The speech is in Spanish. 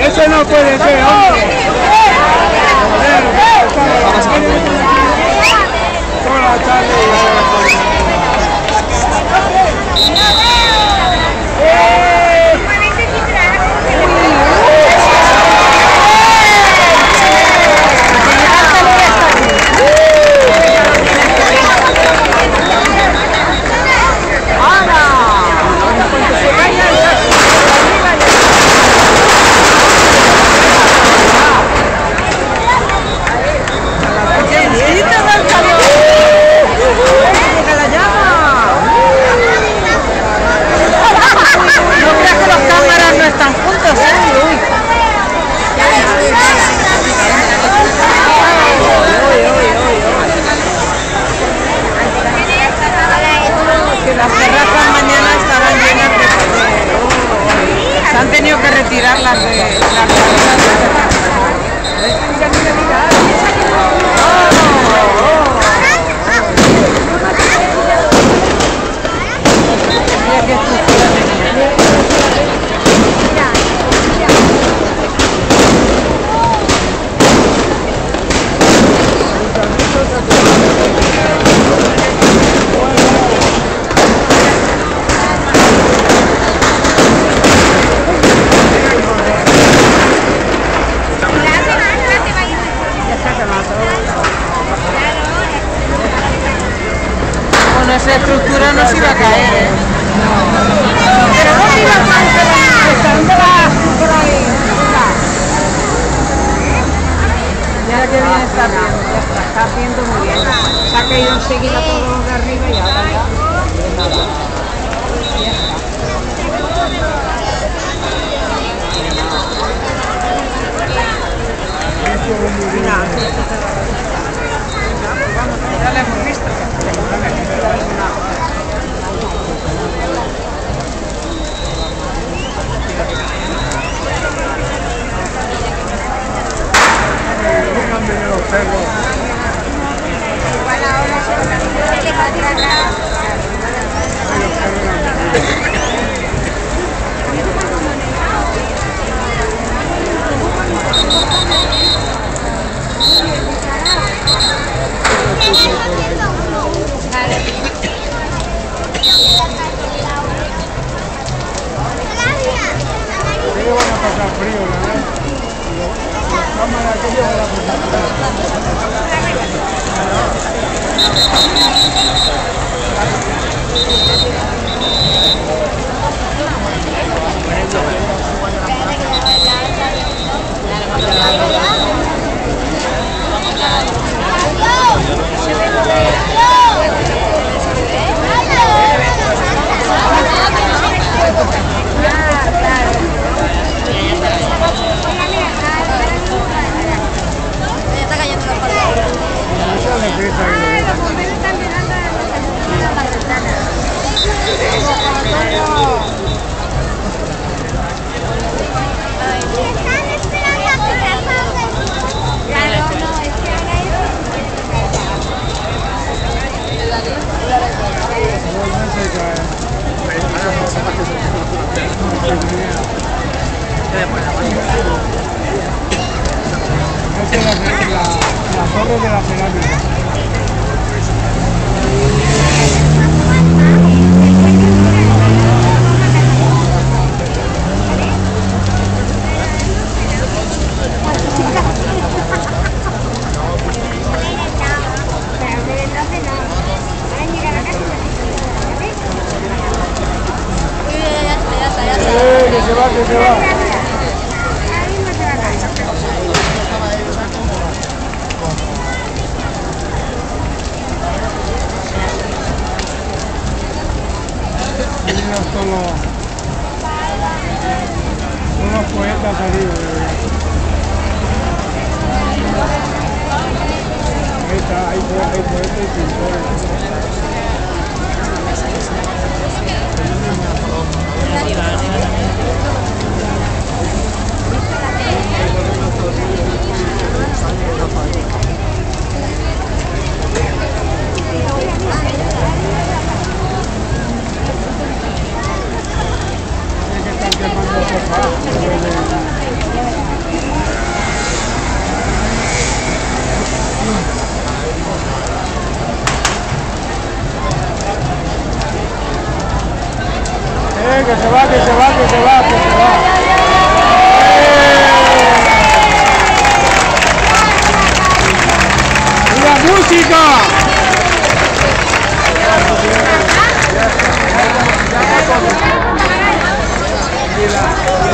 Ese no puede ser, hombre. Toda la tarde. Las terrazas mañana estarán llenas de pasajeros. Se han tenido que retirar las esa estructura no se iba a caer, ¿eh? Pero no se iba a caer. ¿Dónde vas? Por ahí. Ya que bien está viendo, ya está viendo muy bien. Se ha caído enseguida todo de arriba y ahora ya. Ya la hemos visto. La torre de la cerámica. Que se va. Son los poetas arriba. Ahí está, hay poetas y pintores. va, que se va, que se va, que se va. ¡Viva música! Mira.